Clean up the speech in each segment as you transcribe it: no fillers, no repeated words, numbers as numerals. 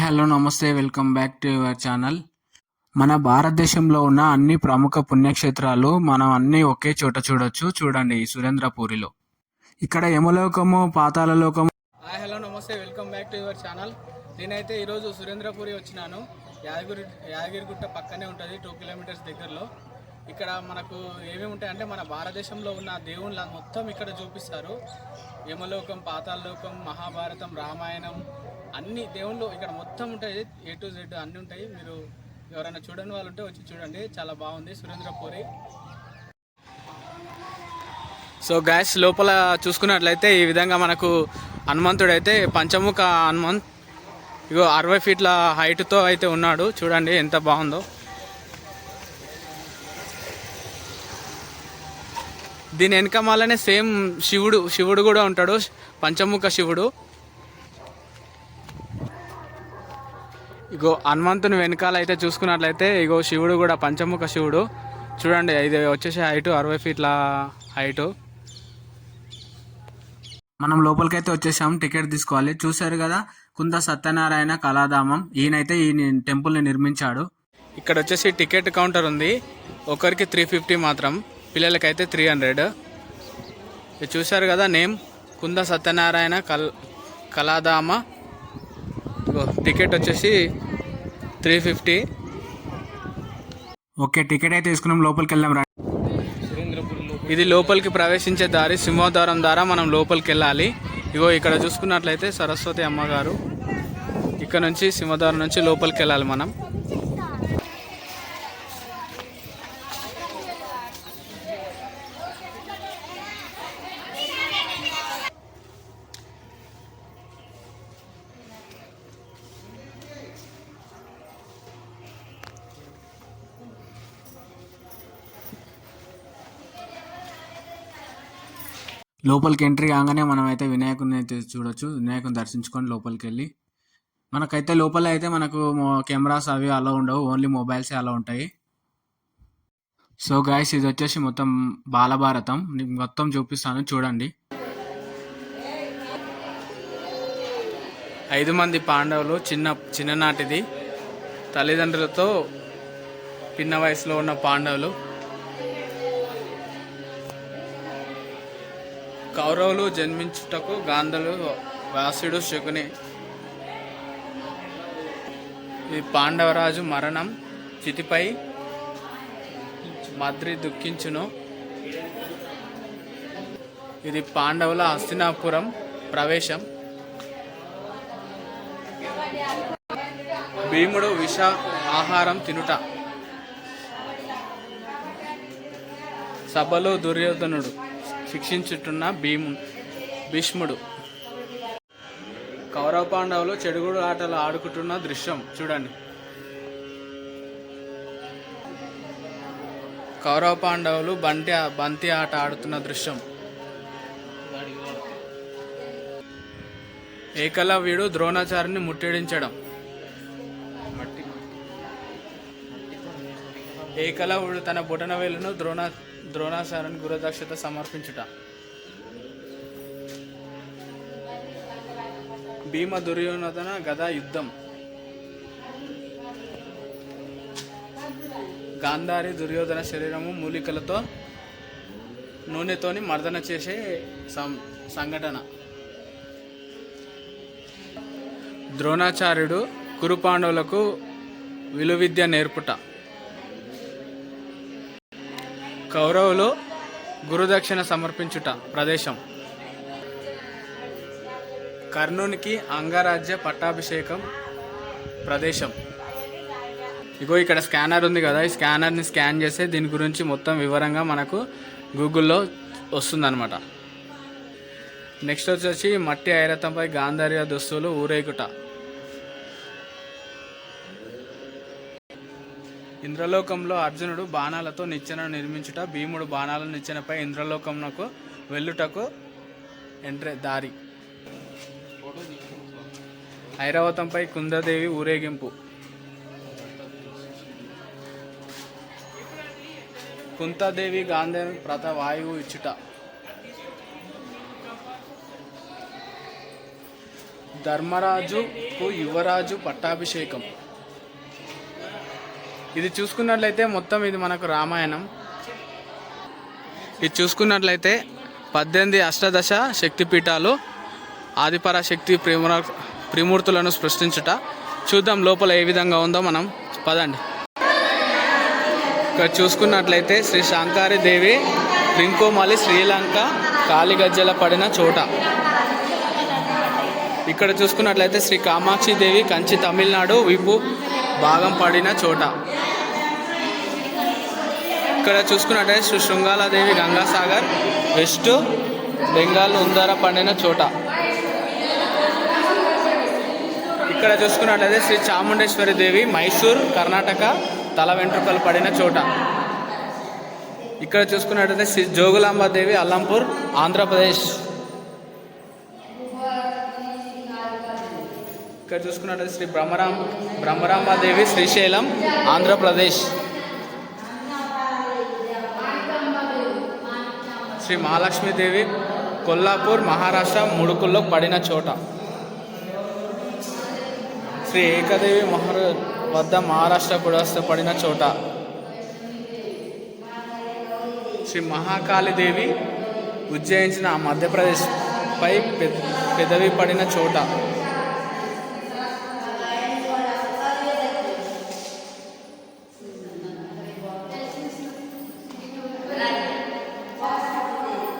Hello నమస్తే welcome back to your channel. మన భారతదేశంలో ఉన్న అన్ని ప్రముఖ పుణ్యక్షేత్రాలు మనం అన్నీ ఒకే చోట చూడొచ్చు. చూడండి ఈ సురేంద్రపూరిలో. ఇక్కడ యమలోకము, పాతాళ లోకము. హలో నమస్తే welcome back to your channel. నేనైతే ఈరోజు సురేంద్రపూరి వచ్చినాను. యాదగిరిగుట్ట పక్కనే ఉంటుంది, 2 కిలోమీటర్స్ దగ్గరలో. ఇక్కడ మనకు ఏమేమి ఉంటాయంటే మన భారతదేశంలో ఉన్న దేవుళ్ళ మొత్తం ఇక్కడ చూపిస్తారు. యమలోకం, పాతాళ లోకం, మహాభారతం, రామాయణం అన్ని దేవుళ్ళు ఇక్కడ మొత్తం ఉంటాయి. A to Z అన్నీ ఉంటాయి. మీరు ఎవరైనా చూడని వాళ్ళు ఉంటే వచ్చి చూడండి, చాలా బాగుంది సురేంద్రపూరి. సో గ్యాస్ లోపల చూసుకున్నట్లయితే ఈ విధంగా మనకు హనుమంతుడు అయితే పంచముఖ హనుమంత్, ఇగో 60 ఫీట్ల హైట్తో అయితే ఉన్నాడు. చూడండి ఎంత బాగుందో. దీని వెనకమాలనే సేమ్ శివుడు కూడా ఉంటాడు, పంచముఖ శివుడు. ఇగో హనుమంతుని వెనకాల అయితే చూసుకున్నట్లయితే ఇగో శివుడు కూడా పంచముఖ శివుడు. చూడండి ఇది వచ్చేసి హైటు 60 ఫీట్ల హైటు. మనం లోపలికైతే వచ్చేసాం, టికెట్ తీసుకోవాలి. చూశారు కదా, కుంద సత్యనారాయణ కళాధామం. ఈయనైతే ఈ టెంపుల్ని నిర్మించాడు. ఇక్కడ వచ్చేసి టికెట్ కౌంటర్ ఉంది. ఒకరికి 350 మాత్రం, పిల్లలకైతే 300. ఇది చూశారు కదా, నేమ్ కుంద సత్యనారాయణ కళాధామ. టికెట్ వచ్చేసి 350. ఓకే, టికెట్ అయితే తీసుకున్నాం, లోపలికి వెళ్ళాం. ఇది లోపలికి ప్రవేశించే దారి, సింహద్వారం ద్వారా మనం లోపలికి వెళ్ళాలి. ఇగో ఇక్కడ చూసుకున్నట్లయితే సరస్వతి అమ్మగారు. ఇక్కడ నుంచి సింహద్వారం నుంచి లోపలికి వెళ్ళాలి మనం. లోపలికి ఎంట్రీ కాగానే మనం అయితే వినాయకుడిని అయితే చూడొచ్చు. వినాయకుని దర్శించుకొని లోపలికి వెళ్ళి, మనకైతే లోపల అయితే మనకు కెమెరాస్ అవి అలా ఉండవు, ఓన్లీ మొబైల్సే అలా ఉంటాయి. సో గాయస్, ఇది వచ్చేసి మొత్తం బాలభారతం, మొత్తం చూపిస్తాను చూడండి. 5 మంది పాండవులు, చిన్ననాటిది, తల్లిదండ్రులతో పిన్న వయసులో ఉన్న పాండవులు. కౌరవులు జన్మించుటకు గాంధలు, వ్యాసుడు, శకుని. ఇది పాండవరాజు మరణం, చితిపై మద్రి దుఃఖించును. ఇది పాండవుల హస్తినాపురం ప్రవేశం. భీముడు విష ఆహారం తినుట. సభలో దుర్యోధనుడు శిక్షించుతున్న భీష్ముడు. కౌరవ పాండవులు చెడుగుడు ఆటలు ఆడుకుంటున్న దృశ్యం చూడండి. కౌరవ పాండవులు బంతి ఆట ఆడుతున్న దృశ్యం. ఏకలవ్యుడు ద్రోణాచార్యుని ముట్టడించడం. ఏకలవ్యుడు తన బొటనవేలును ద్రోణాచార్యుని గురుదక్షత సమర్పించుట. భీమ దుర్యోధన గదా యుద్ధం. గాంధారి దుర్యోధన శరీరము మూలికలతో నూనెతోని మర్దన చేసే సంఘటన. ద్రోణాచార్యుడు కురు పాండవులకు విలువిద్య నేర్పుట. కౌరవులు గురుదక్షిణ సమర్పించుట ప్రదేశం. కర్ణునికి అంగరాజ్య పట్టాభిషేకం ప్రదేశం. ఇగో ఇక్కడ స్కానర్ ఉంది కదా, ఈ స్కానర్ని స్కాన్ చేస్తే దీని గురించి మొత్తం వివరంగా మనకు గూగుల్లో వస్తుందన్నమాట. నెక్స్ట్ వచ్చేసి మట్టి ఐరతంపై గాంధార్య దుస్తులు ఊరేగుట. ఇంద్రలోకంలో అర్జునుడు బాణాలతో నిచ్చెనను నిర్మించుట. భీముడు బాణాల నిచ్చెనపై ఇంద్రలోకంకు వెళ్ళుటకు దారి. ఐరావతంపై కుందదేవి ఊరేగింపు. కుంతాదేవి గాంధీ ప్రత వాయువు ఇచ్చుట. ధర్మరాజుకు యువరాజు పట్టాభిషేకం. ఇది చూసుకున్నట్లయితే మొత్తం ఇది మనకు రామాయణం. ఇది చూసుకున్నట్లయితే 18 అష్టాదశ శక్తిపీఠాలు ఆదిపరాశక్తి త్రిమూర్తులను సృష్టించుట. చూద్దాం లోపల ఏ విధంగా ఉందో మనం, పదండి. ఇక్కడ చూసుకున్నట్లయితే శ్రీ శాంకారి దేవి రింకోమలి శ్రీలంక కాలిగజ్జల పడిన చోట. ఇక్కడ చూసుకున్నట్లయితే శ్రీ కామాక్షి దేవి కంచి తమిళనాడు విపు భాగం పడిన చోట. ఇక్కడ చూసుకున్నట్లయితే శ్రీ శృంగాలాదేవి గంగాసాగర్ వెస్ట్ బెంగాల్ ఉందర పడిన చోట. ఇక్కడ చూసుకున్నట్లయితే శ్రీ చాముండేశ్వరి దేవి మైసూర్ కర్ణాటక తల వెంట్రుకలు పడిన చోట. ఇక్కడ చూసుకున్నట్లయితే శ్రీ జోగులాంబ దేవి అల్లంపూర్ ఆంధ్రప్రదేశ్. ఇక్కడ చూసుకున్నట్లయితే శ్రీ బ్రహ్మరాంబాదేవి శ్రీశైలం ఆంధ్రప్రదేశ్. శ్రీ మహాలక్ష్మీదేవి కొల్లాపూర్ మహారాష్ట్ర ముడుకుల్లో పడిన చోట. శ్రీ ఏకదేవి వద్ద మహారాష్ట్ర పురస్త పడిన చోట. శ్రీ మహాకాళీదేవి ఉజ్జయించిన మధ్యప్రదేశ్ పై పెదవి పడిన చోట.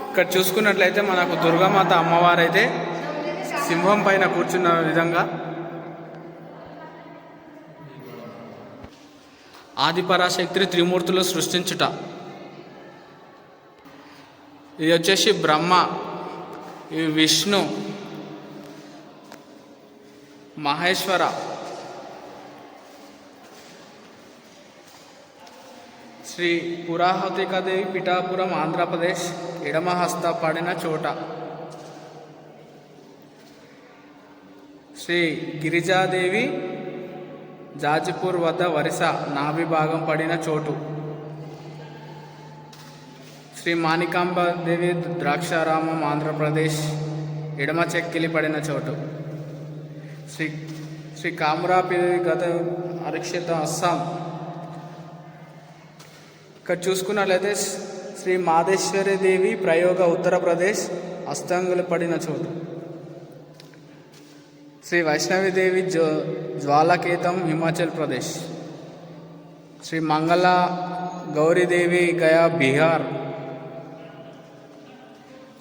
ఇక్కడ చూసుకున్నట్లయితే మనకు దుర్గామాత అమ్మవారైతే సింహం పైన కూర్చున్న విధంగా ఆదిపరాశక్తి త్రిమూర్తులు సృష్టించుట. ఇది వచ్చేసి బ్రహ్మ, ఈ విష్ణు, మహేశ్వర, శ్రీ పురాహతికాదేవి పిఠాపురం ఆంధ్రప్రదేశ్ ఎడమ హస్త పడిన చోట. శ్రీ గిరిజాదేవి జాజిపూర్ వద్ద వరిస నాభి భాగం పడిన చోటు. శ్రీ మాణికాంబాదేవి ద్రాక్షారామం ఆంధ్రప్రదేశ్ ఎడమ చెక్కిలి పడిన చోటు. శ్రీ కామరాపిదేవి గత అరిక్షిత అస్సాం. ఇక్కడ చూసుకున్నట్లయితే శ్రీ మాదేశ్వరి దేవి ప్రయోగ ఉత్తరప్రదేశ్ అస్తంగులు పడిన చోటు. శ్రీ వైష్ణవిదేవి జ్వాలకేతం హిమాచల్ ప్రదేశ్. శ్రీ మంగళ గౌరీదేవి గయా బీహార్.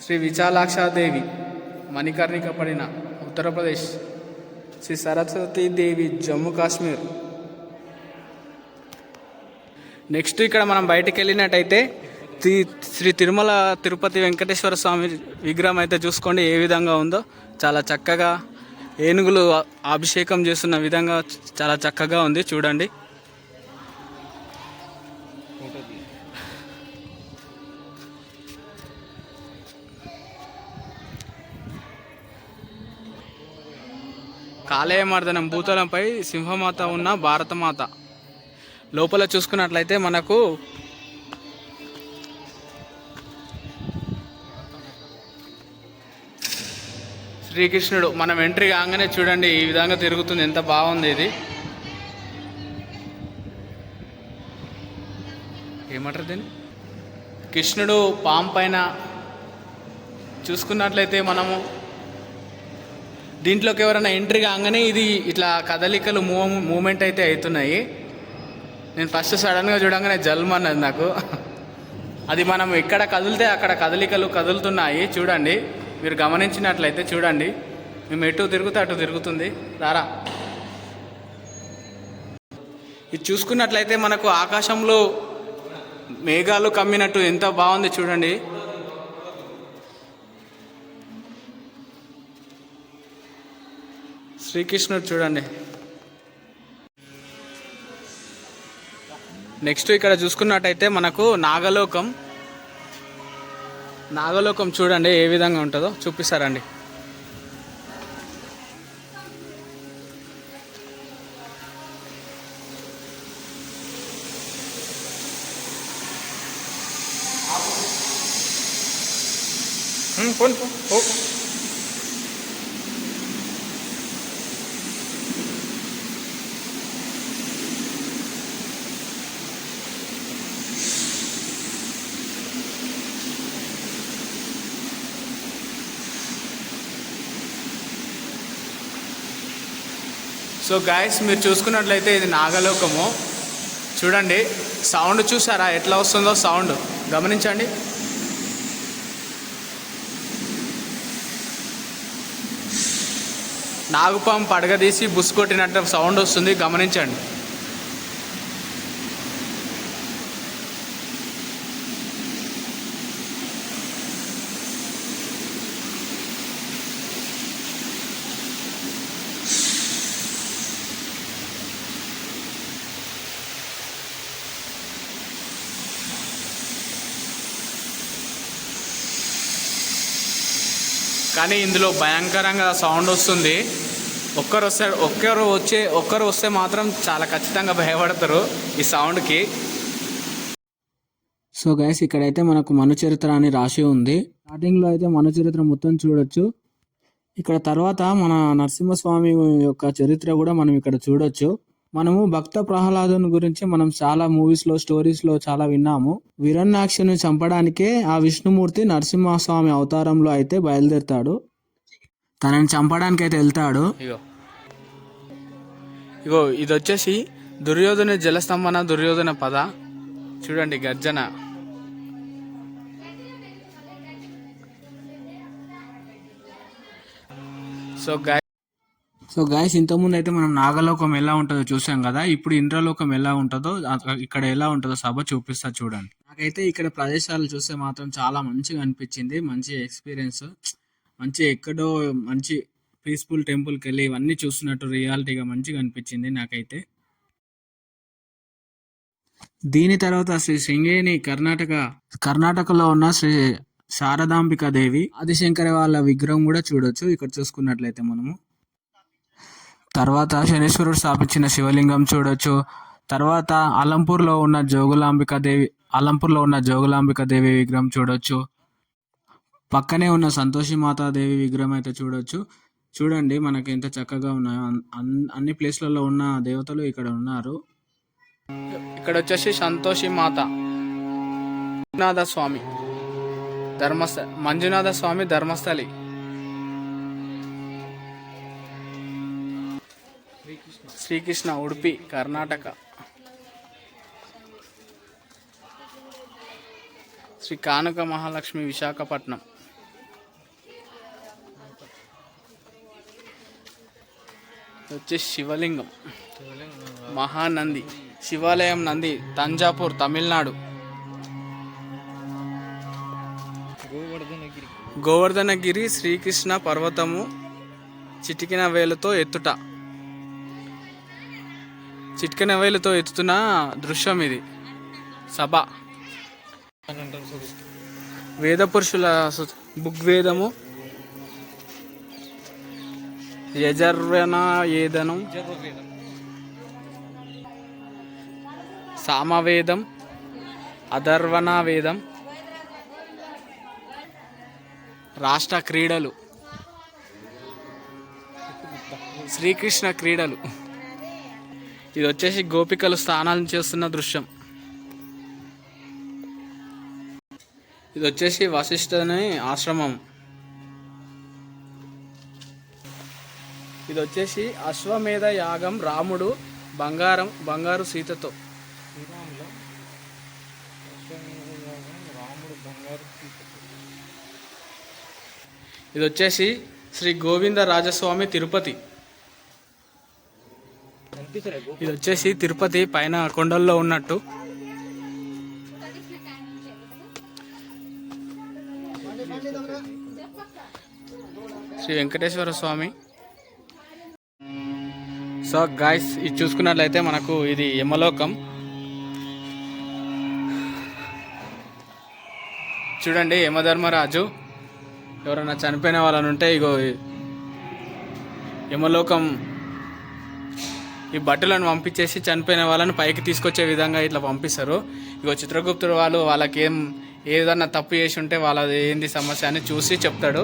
శ్రీ విశాలాక్షాదేవి మణికర్ణిక పడిన ఉత్తరప్రదేశ్. శ్రీ సరస్వతీదేవి జమ్మూ కాశ్మీర్. నెక్స్ట్ ఇక్కడ మనం బయటికి వెళ్ళినట్టయితే శ్రీ తిరుమల తిరుపతి వెంకటేశ్వర స్వామి విగ్రహం అయితే చూసుకోండి ఏ విధంగా ఉందో. చాలా చక్కగా ఏనుగులు అభిషేకం చేస్తున్న విధంగా చాలా చక్కగా ఉంది, చూడండి. కాళేయమర్దనం భూతలంపై సింహమాత ఉన్న భారతమాత. లోపల చూసుకున్నట్లయితే మనకు శ్రీకృష్ణుడు మనం ఎంట్రీ కాగానే చూడండి ఈ విధంగా తిరుగుతుంది, ఎంత బాగుంది ఇది. ఏమంటారు దీన్ని? కృష్ణుడు పాము పైన చూసుకున్నట్లయితే మనము దీంట్లోకి ఎవరైనా ఎంట్రీ కాగానే ఇది ఇట్లా కదలికలు మూమెంట్ అయితే అవుతున్నాయి. నేను ఫస్ట్ సడన్గా చూడంగానే జల్మన్నది నాకు. అది మనం ఎక్కడ కదిలితే అక్కడ కదలికలు కదులుతున్నాయి, చూడండి. మీరు గమనించినట్లయితే చూడండి, మేము ఎటు తిరుగుతే అటు తిరుగుతుంది. రారా, ఇది చూసుకున్నట్లయితే మనకు ఆకాశంలో మేఘాలు కమ్మినట్టు ఎంత బాగుంది చూడండి. శ్రీకృష్ణుడు చూడండి. నెక్స్ట్ ఇక్కడ చూసుకున్నట్టయితే మనకు నాగలోకం చూడండి ఏ విధంగా ఉంటుందో చూపిస్తారండి. సో గాయస్ మీరు చూసుకున్నట్లయితే ఇది నాగలోకము. చూడండి సౌండ్ చూసారా ఎట్లా వస్తుందో, సౌండ్ గమనించండి. నాగుపాము పడగదీసి బుస్ కొట్టినట్టు సౌండ్ వస్తుంది, గమనించండి. కానీ ఇందులో భయంకరంగా సౌండ్ వస్తుంది. ఒక్కరు వస్తే మాత్రం చాలా ఖచ్చితంగా భయపడతారు ఈ సౌండ్కి. సో గైస్ ఇక్కడైతే మనకు మను చరిత్ర అని రాసి ఉంది. స్టార్టింగ్లో అయితే మను చరిత్ర మొత్తం చూడొచ్చు. ఇక్కడ తర్వాత మన నరసింహస్వామి యొక్క చరిత్ర కూడా మనం ఇక్కడ చూడొచ్చు. మనము భక్త ప్రహ్లాదుని గురించి మనం చాలా మూవీస్లో, స్టోరీస్లో చాలా విన్నాము. విరన్నాక్షిని చంపడానికే ఆ విష్ణుమూర్తి నరసింహస్వామి అవతారంలో అయితే బయలుదేరుతాడు. తనని చంపడానికి అయితే వెళ్తాడు. ఇగో ఇది వచ్చేసి దుర్యోధన జలస్తంభన, దుర్యోధన పద. చూడండి గర్జన. సో గైస్ ఇంతకుముందు అయితే మనం నాగలోకం ఎలా ఉంటుందో చూసాం కదా. ఇప్పుడు ఇంద్రలోకం ఎలా ఉంటుందో, ఇక్కడ ఎలా ఉంటుందో సభ చూపిస్తా చూడండి. నాకైతే ఇక్కడ ప్రదేశాలు చూస్తే మాత్రం చాలా మంచిగా అనిపించింది. మంచి ఎక్స్పీరియన్స్, మంచి ఎక్కడో మంచి పీస్ఫుల్ టెంపుల్కి వెళ్ళి ఇవన్నీ చూస్తున్నట్టు రియాలిటీగా మంచిగా అనిపించింది నాకైతే. దీని తర్వాత శ్రీ శృంగేరి కర్ణాటకలో ఉన్న శ్రీ శారదాంబిక దేవి ఆదిశంకర వాళ్ళ విగ్రహం కూడా చూడొచ్చు ఇక్కడ చూసుకున్నట్లయితే మనము. తర్వాత శనీశ్వరుడు స్థాపించిన శివలింగం చూడొచ్చు. తర్వాత అలంపూర్లో ఉన్న జోగులాంబిక దేవి విగ్రహం చూడొచ్చు. పక్కనే ఉన్న సంతోషి మాతాదేవి విగ్రహం అయితే చూడొచ్చు. చూడండి మనకి ఎంత చక్కగా ఉన్నాయో. అన్ని ప్లేస్లలో ఉన్న దేవతలు ఇక్కడ ఉన్నారు. ఇక్కడ వచ్చేసి సంతోషి మాత, మంజునాథ స్వామి ధర్మస్థలి. శ్రీకృష్ణ ఉడుపి కర్ణాటక. శ్రీ కానుక మహాలక్ష్మి విశాఖపట్నం. వచ్చేసి శివలింగం మహానంది, శివాలయం నంది, తంజాపూర్ తమిళనాడు. గోవర్ధనగిరి శ్రీకృష్ణ పర్వతము చిటికిన వేలుతో ఎత్తుతున్న దృశ్యం ఇది. సభ వేద పురుషుల బుగ్వేదము, యజర్వణయేదనం, సామవేదం, అధర్వణ వేదం. రాష్ట్ర క్రీడలు, శ్రీకృష్ణ క్రీడలు. ఇది వచ్చేసి గోపికలు స్నానాలు చేస్తున్న దృశ్యం. ఇది వచ్చేసి వశిష్ఠుని ఆశ్రమం. ఇది వచ్చేసి అశ్వమేధ యాగం, రాముడు బంగారు సీతతో. ఇది వచ్చేసి శ్రీ గోవింద రాజస్వామి తిరుపతి. ఇది వచ్చేసి తిరుపతి పైన కొండల్లో ఉన్నట్టు. శ్రీ వెంకటేశ్వర స్వామి. సో గాయ్స్ ఇది చూసుకున్నట్లయితే మనకు ఇది యమలోకం. చూడండి యమధర్మరాజు ఎవరైనా చనిపోయిన వాళ్ళని ఉంటే ఇగో యమలోకం ఈ బట్టలను పంపించేసి చనిపోయిన వాళ్ళని పైకి తీసుకొచ్చే విధంగా ఇట్లా పంపిస్తారు. ఇగో చిత్రగుప్తుడు వాళ్ళకి ఏదన్నా తప్పు చేసి ఉంటే వాళ్ళది ఏంది సమస్య అని చూసి చెప్తాడు.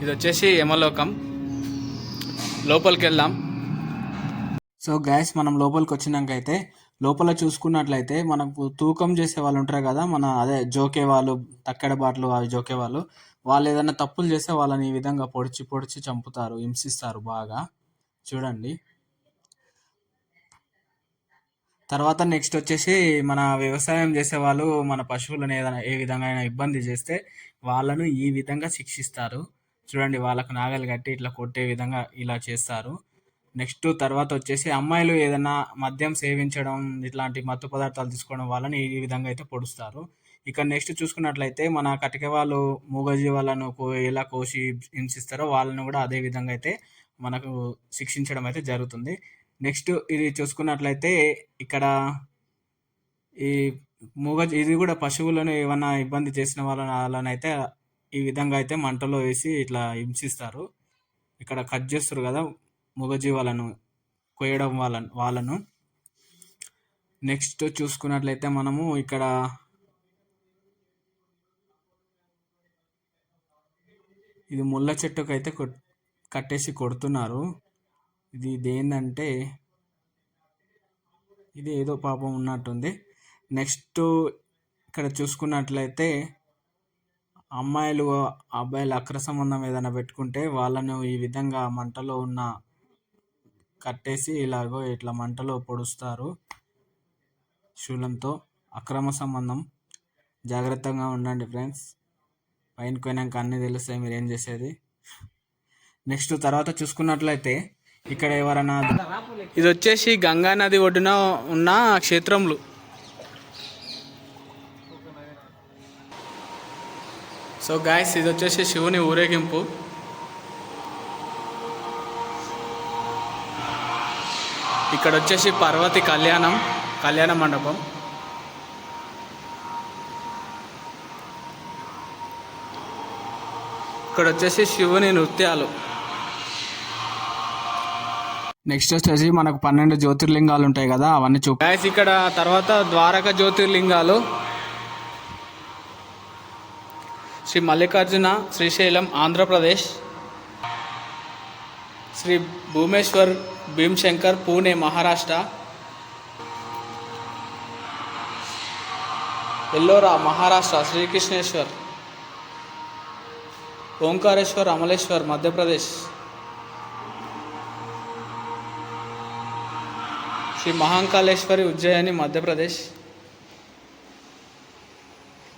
ఇది వచ్చేసి యమలోకం. లోపలికి వెళ్దాం. సో గైస్ మనం లోపలికి వచ్చినాక అయితే లోపల చూసుకున్నట్లయితే మనకు తూకం చేసే వాళ్ళు ఉంటారు కదా, అదే జోకే వాళ్ళు, తక్కెడ బాటలు అవి జోకే వాళ్ళు ఏదైనా తప్పులు చేస్తే వాళ్ళని ఈ విధంగా పొడిచి చంపుతారు, హింసిస్తారు బాగా. చూడండి తర్వాత నెక్స్ట్ వచ్చేసి మన వ్యవసాయం చేసే వాళ్ళు మన పశువులను ఏదైనా ఏ విధంగా అయినా ఇబ్బంది చేస్తే వాళ్ళను ఈ విధంగా శిక్షిస్తారు. చూడండి, వాళ్ళకు నాగలి కట్టి ఇట్లా కొట్టే విధంగా ఇలా చేస్తారు. నెక్స్ట్ తర్వాత వచ్చేసి అమ్మాయిలు ఏదైనా మద్యం సేవించడం, ఇట్లాంటి మత్తు పదార్థాలు తీసుకోవడం వాళ్ళని ఈ విధంగా అయితే పొడుస్తారు. ఇక నెక్స్ట్ చూసుకున్నట్లయితే మన కటిక వాళ్ళు మూగజీవాలను ఎలా కోసి హింసిస్తారో వాళ్ళని కూడా అదే విధంగా అయితే మనకు శిక్షించడం అయితే జరుగుతుంది. నెక్స్ట్ ఇది చూసుకున్నట్లయితే ఇక్కడ ఈ ఇది కూడా పశువులను ఏమన్నా ఇబ్బంది చేసిన వాళ్ళనైతే ఈ విధంగా అయితే మంటలో వేసి ఇట్లా హింసిస్తారు. ఇక్కడ కట్ చేస్తారు కదా మూగజీవాలను కోయడం వాళ్ళను. నెక్స్ట్ చూసుకున్నట్లయితే మనము ఇక్కడ ఇది ముళ్ళ చెట్టుకు అయితే కట్టేసి కొడుతున్నారు. ఇదేంటంటే ఇది ఏదో పాపం ఉన్నట్టుంది. నెక్స్ట్ ఇక్కడ చూసుకున్నట్లయితే అమ్మాయిలు అబ్బాయిలు అక్ర సంబంధం ఏదైనా పెట్టుకుంటే వాళ్ళను ఈ విధంగా మంటలో కట్టేసి ఇట్లా మంటలో పొడుస్తారు శూలంతో. అక్రమ సంబంధం. జాగ్రత్తగా ఉండండి ఫ్రెండ్స్, పైన పోయినాక అన్నీ తెలుస్తాయి మీరు ఏం చేసేది. నెక్స్ట్ తర్వాత చూసుకున్నట్లయితే ఇక్కడ ఎవరైనా ఇది వచ్చేసి గంగా నది ఒడ్డున ఉన్న క్షేత్రములు. సో గాయస్, ఇది వచ్చేసి శివుని ఊరేగింపు. ఇక్కడ వచ్చేసి పార్వతి కళ్యాణ మండపం. ఇక్కడ వచ్చేసి శివుని నృత్యాలు. నెక్స్ట్ వచ్చేసి మనకు 12 జ్యోతిర్లింగాలు ఉంటాయి కదా, అవన్నీ గాయస్ ఇక్కడ తర్వాత ద్వారక జ్యోతిర్లింగాలు. శ్రీ మల్లికార్జున శ్రీశైలం ఆంధ్రప్రదేశ్, శ్రీ భూమేశ్వర్ భీమశంకర్ పూణే మహారాష్ట్ర, ఎల్లోరా మహారాష్ట్ర, శ్రీకృష్ణేశ్వర్, ఓంకారేశ్వర్ అమలేశ్వర్ మధ్యప్రదేశ్, శ్రీ మహాంకాళేశ్వరి ఉజ్జయిని మధ్యప్రదేశ్,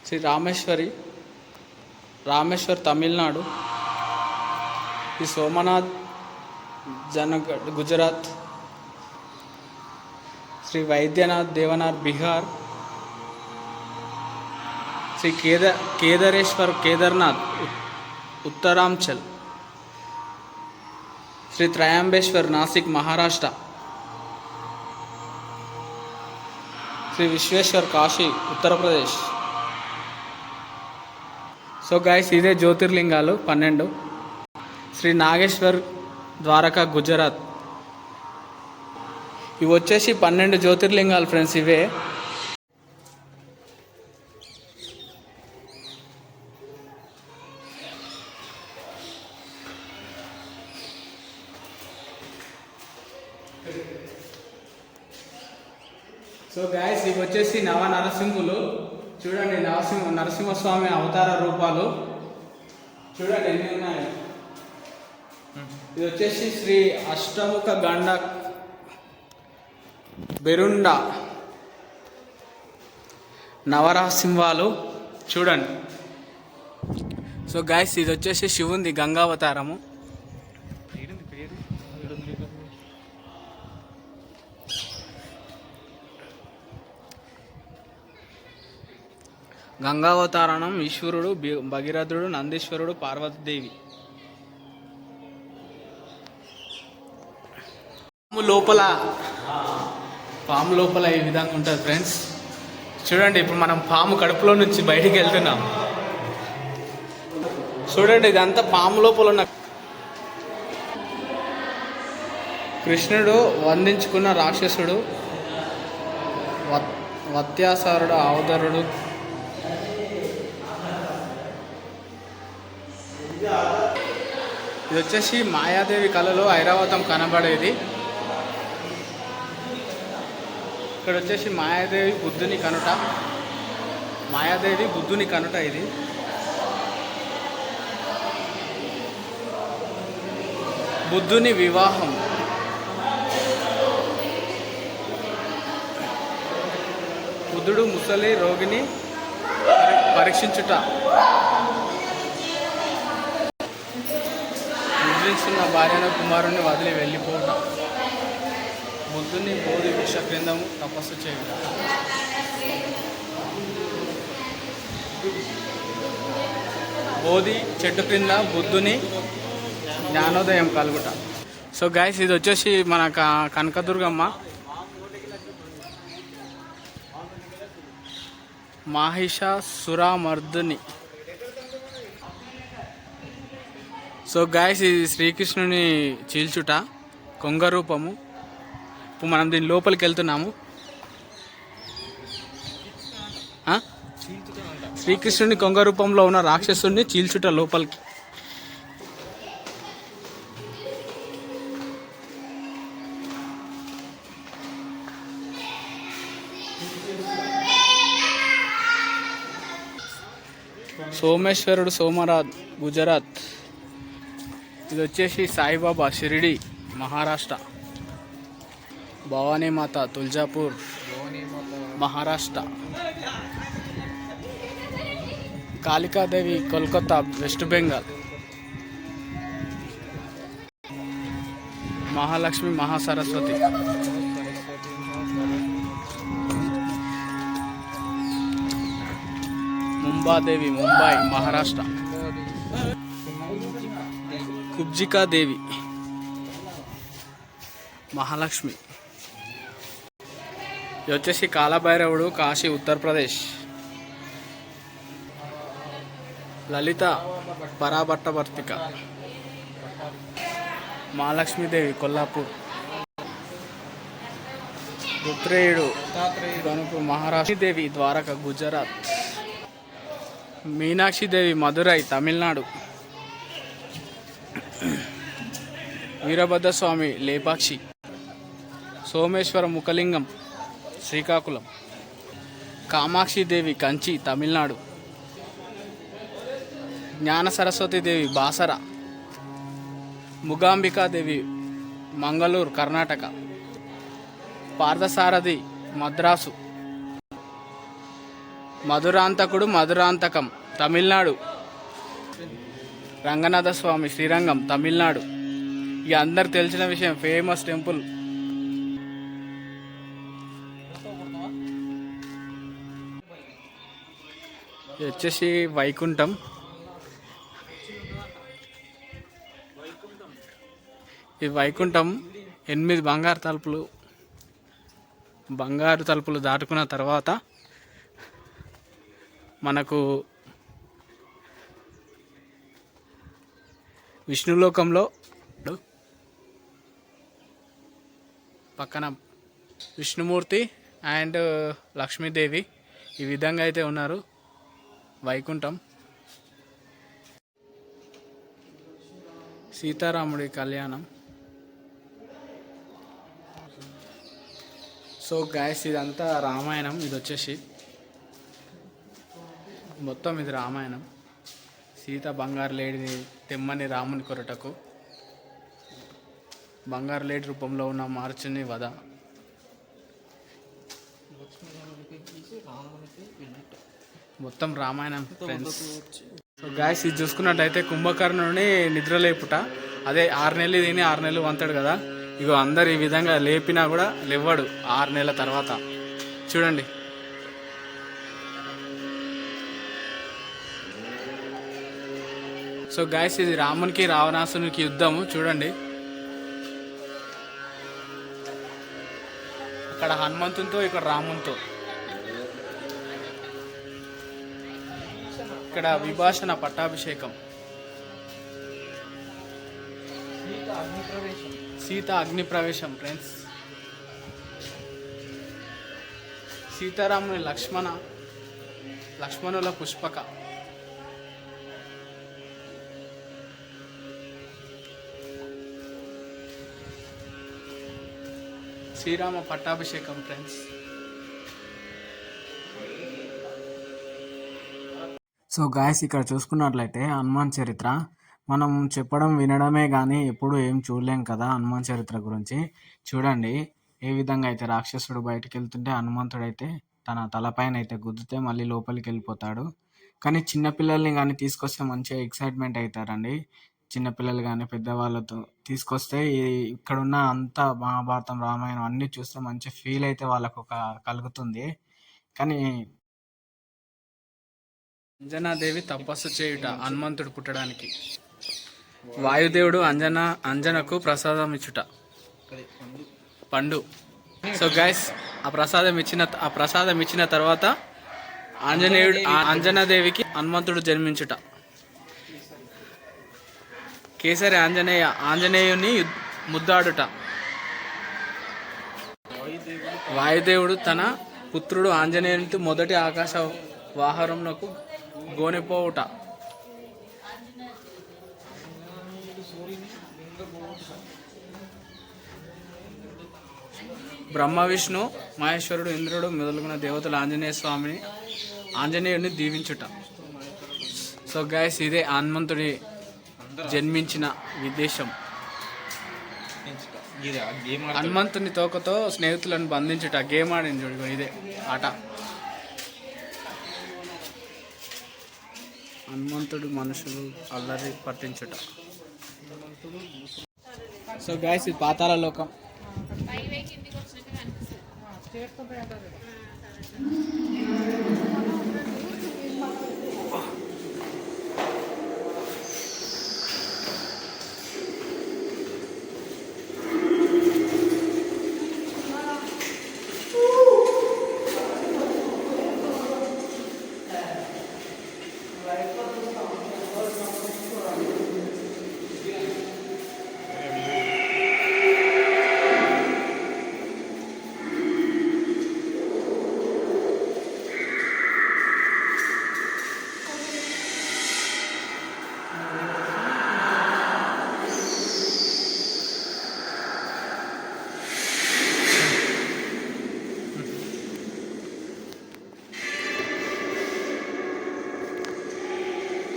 శ్రీ రామేశ్వర్ తమిళనాడు, శ్రీ సోమనాథ్ జనగఢ్ గుజరాత్, శ్రీ వైద్యనాథ్ దేవనాథ్ బీహార్, శ్రీ కేదారేశ్వర్ ఉత్తరాంచల్, శ్రీ త్రయాంబేశ్వర్ నాసిక్ మహారాష్ట్ర, శ్రీ విశ్వేశ్వర్ కాశీ ఉత్తరప్రదేశ్. సో గైస్, ఇదే జ్యోతిర్లింగాలు 12. శ్రీ నాగేశ్వర్ ద్వారకా గుజరాత్. ఇవి వచ్చేసి 12 జ్యోతిర్లింగాలు ఫ్రెండ్స్. ఇవే సో గాయస్, ఇవి వచ్చేసి నరసింహులు. చూడండి, నరసింహస్వామి అవతార రూపాలు చూడండి ఎన్ని ఉన్నాయి. ఇది వచ్చేసి శ్రీ అష్టముఖ గండ బెరుండ నవరసింహాలు చూడండి. సో గాయస్, ఇది వచ్చేసి శివుంది గంగావతారము. గంగావతారణం ఈశ్వరుడు, భగీరథుడు, నందీశ్వరుడు, పార్వతీదేవి. పాము లోపల ఈ విధంగా ఉంటుంది ఫ్రెండ్స్. చూడండి, ఇప్పుడు మనం పాము కడుపులో నుంచి బయటికి వెళ్తున్నాం. చూడండి, ఇదంతా పాము లోపల ఉన్న కృష్ణుడు వందించుకున్న రాక్షసుడు, వత్యాసారుడు, అవధరుడు. ఇది వచ్చేసి మాయాదేవి కళలో ఐరావతం కనబడేది. ఇక్కడ వచ్చేసి మాయాదేవి బుద్ధుని కనుట. ఇది బుద్ధుని వివాహం. బుద్ధుడు ముసలి రోగిని పరీక్షించుట, నిద్రించున్న భార్యను కుమారుని వదిలి వెళ్ళిపోవుట, బుద్ధుని బోధి వృక్ష క్రిందము తపస్సు చేయుట. బోధి చెట్టు క్రింద బుద్ధుని జ్ఞానోదయం కలుగుట. సో గైస్, ఇది వచ్చేసి మన కనకదుర్గమ్మ మహిషాసురమర్దిని. సో గైస్, ఇది శ్రీకృష్ణుని చీల్చుట కొంగ రూపము. ఇప్పుడు మనం దీని లోపలికి వెళ్తున్నాము. శ్రీకృష్ణుని కొంగ రూపంలో ఉన్న రాక్షసుని చీల్చుట లోపలికి. సోమేశ్వరుడు సోమనాథ్ గుజరాత్. ఇది వచ్చేసి సాయిబాబా షిరిడి మహారాష్ట్ర. భవానీమాత తుల్జాపూర్ మహారాష్ట్ర. కాళికాదేవి కోల్కతా వెస్ట్ బెంగాల్. మహాలక్ష్మి మహాసరస్వతి ముంబాదేవి ముంబై మహారాష్ట్ర. కుబ్జికాదేవి మహాలక్ష్మి. ఇది వచ్చేసి కాలభైరవుడు కాశీ ఉత్తరప్రదేశ్. లలిత పరాభట్టవర్తిక మహాలక్ష్మీదేవి కొల్లాపూర్. రుద్రేయుడు గణపూర్ మహారాష్ట్ర. దేవి ద్వారక గుజరాత్. మీనాక్షిదేవి మదురై తమిళనాడు. వీరభద్రస్వామి లేపాక్షి. సోమేశ్వర ముఖలింగం శ్రీకాకుళం. కామాక్షిదేవి కంచి తమిళనాడు. జ్ఞాన సరస్వతీదేవి బాసర. ముగాంబికాదేవి మంగళూరు కర్ణాటక. పార్థసారథి మద్రాసు. మధురాంతకుడు మధురాంతకం తమిళనాడు. రంగనాథస్వామి శ్రీరంగం తమిళనాడు. ఇక అందరు తెలిసిన విషయం, ఫేమస్ టెంపుల్. ఇది వచ్చేసి వైకుంఠం. ఈ వైకుంఠం 8 బంగారు తలుపులు దాటుకున్న తర్వాత మనకు విష్ణులోకంలో పక్కన విష్ణుమూర్తి అండ్ లక్ష్మీదేవి ఈ విధంగా అయితే ఉన్నారు వైకుంఠం. సీతారాముడి కళ్యాణం. సో గైస్, ఇదంతా రామాయణం. ఇది వచ్చేసి మొత్తం ఇది రామాయణం. సీత బంగారు లేడిని తెమ్మని రాముని కొరటకు బంగారు లేడి రూపంలో ఉన్న మార్చుని వధ. మొత్తం రామాయణం ఫ్రెండ్స్. సో గాయస్, ఇది చూసుకున్నట్టయితే కుంభకర్ణుని నిద్ర లేపుట. అదే 6 నెలలు తిని 6 నెలలు వంతాడు కదా. ఇగో అందరు ఈ విధంగా లేపినా కూడా లేవ్వడు 6 నెలల తర్వాత. చూడండి. సో గాయస్, ఇది రామునికి రావణాసునికి యుద్ధము. చూడండి, అక్కడ హనుమంతునితో, ఇక్కడ రామునితో. ఇక్కడ విభాషణ పట్టాభిషేకం. సీత అగ్ని ప్రవేశం ఫ్రెండ్స్. సీతారాముని లక్ష్మణుల పుష్పక. శ్రీరామ పట్టాభిషేకం ఫ్రెండ్స్. సో గాయస్, ఇక్కడ చూసుకున్నట్లయితే హనుమాన్ చరిత్ర మనం చెప్పడం వినడమే కానీ ఎప్పుడు ఏం చూడలేం కదా హనుమాన్ చరిత్ర గురించి. చూడండి ఏ విధంగా అయితే రాక్షసుడు బయటకు వెళ్తుంటే హనుమంతుడైతే తన తలపైన అయితే గుద్దితే మళ్ళీ లోపలికి వెళ్ళిపోతాడు. కానీ చిన్న పిల్లల్ని కానీ తీసుకొస్తే మంచిగా ఎక్సైట్మెంట్ అవుతారండి. చిన్నపిల్లలు కానీ పెద్దవాళ్ళతో తీసుకొస్తే ఇక్కడున్న అంతా మహాభారతం రామాయణం అన్నీ చూస్తే మంచి ఫీల్ అయితే వాళ్ళకు ఒక కలుగుతుంది. కానీ అంజనాదేవి తపస్సు చేయుట హనుమంతుడు పుట్టడానికి. వాయుదేవుడు అంజనకు ప్రసాదం ఇచ్చుట పండు. సో గైస్ ఆ ప్రసాదం ఇచ్చిన తర్వాత అంజనాదేవికి హనుమంతుడు జన్మించుట. కేసరి ఆంజనేయుని ముద్దాడుట. వాయుదేవుడు తన పుత్రుడు ఆంజనేయునితో మొదటి ఆకాశ వాహనంకు గోనెపోవుట. బ్రహ్మ విష్ణు మహేశ్వరుడు ఇంద్రుడు మొదలుగున దేవతలు ఆంజనేయుని దీవించుట. సో గైస్ ఇదే హనుమంతుడి జన్మించిన విదేశం. హనుమంతుని తోకతో స్నేహితులను బంధించుట. గేమ్ ఆడింది చూడు, ఇదే ఆట. హనుమంతుడు మనుషులు అల్లరి పట్టించుట. సో గైస్ ఇది పాతాళ లోకం.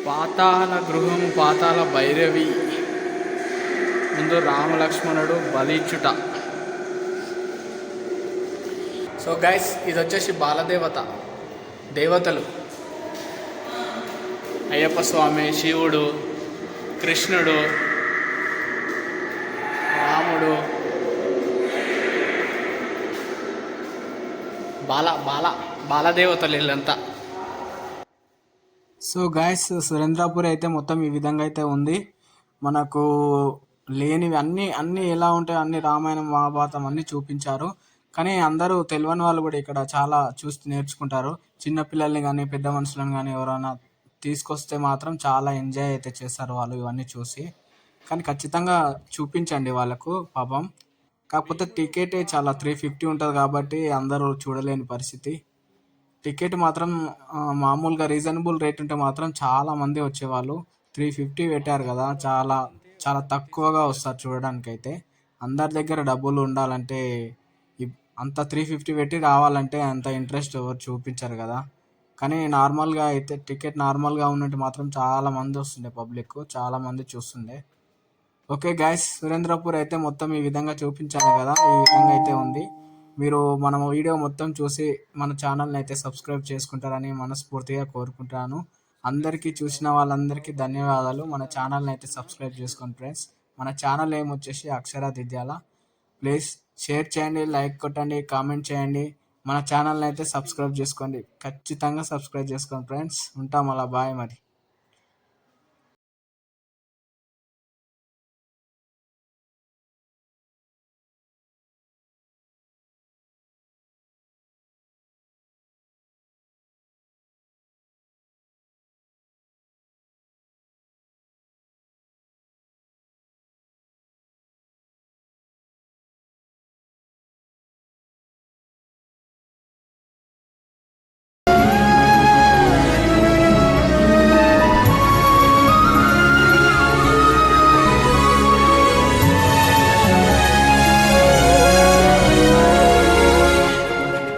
పాతాళ గృహము పాతాళ భైరవి ముందు రామలక్ష్మణుడు బలిచ్చుట. సో గైస్ ఇది వచ్చేసి బాలదేవత దేవతలు. అయ్యప్ప స్వామి, శివుడు, కృష్ణుడు, రాముడు, బాలదేవతలు వీళ్ళంతా. సో గైస్ సురేంద్రపూర్ అయితే మొత్తం ఈ విధంగా అయితే ఉంది. మనకు లేనివి అన్నీ ఎలా ఉంటాయో అన్ని రామాయణం మహాభారతం అన్నీ చూపించారు. కానీ అందరూ తెలియని వాళ్ళు కూడా ఇక్కడ చాలా చూసి నేర్చుకుంటారు. చిన్నపిల్లల్ని కానీ పెద్ద మనుషులను కానీ ఎవరైనా తీసుకొస్తే మాత్రం చాలా ఎంజాయ్ అయితే చేస్తారు వాళ్ళు ఇవన్నీ చూసి. కానీ ఖచ్చితంగా చూపించండి వాళ్ళకు పాపం. కాకపోతే టికెట్ చాలా 350 ఉంటుంది కాబట్టి అందరూ చూడలేని పరిస్థితి. టికెట్ మాత్రం మామూలుగా రీజనబుల్ రేట్ ఉంటే మాత్రం చాలామంది వచ్చేవాళ్ళు. 350 పెట్టారు కదా, చాలా చాలా తక్కువగా వస్తారు చూడడానికి. అయితే అందరి దగ్గర డబ్బులు ఉండాలంటే అంత 350 పెట్టి రావాలంటే అంత ఇంట్రెస్ట్ ఎవరు చూపించారు కదా. కానీ నార్మల్గా అయితే టికెట్ నార్మల్గా ఉన్నట్టు మాత్రం చాలామంది వస్తుండే, పబ్లిక్ చాలామంది చూస్తుండే. ఓకే గైస్, సురేంద్రపూర్ అయితే మొత్తం ఈ విధంగా చూపించాను కదా, ఈ విధంగా అయితే ఉంది. మీరు మన వీడియో మొత్తం చూసి మన ఛానల్ని అయితే సబ్స్క్రైబ్ చేసుకుంటారని మనస్ఫూర్తిగా కోరుకుంటాను. అందరికీ చూసిన వాళ్ళందరికీ ధన్యవాదాలు. మన ఛానల్ని అయితే సబ్స్క్రైబ్ చేసుకోండి ఫ్రెండ్స్. మన channel ఏమొచ్చేసి Akshara Didyala. Please share చేయండి, లైక్ కొట్టండి, కామెంట్ చేయండి. మన ఛానల్ని అయితే సబ్స్క్రైబ్ చేసుకోండి, ఖచ్చితంగా సబ్స్క్రైబ్ చేసుకోండి ఫ్రెండ్స్. ఉంటాం అలా, బాయ్ మరి.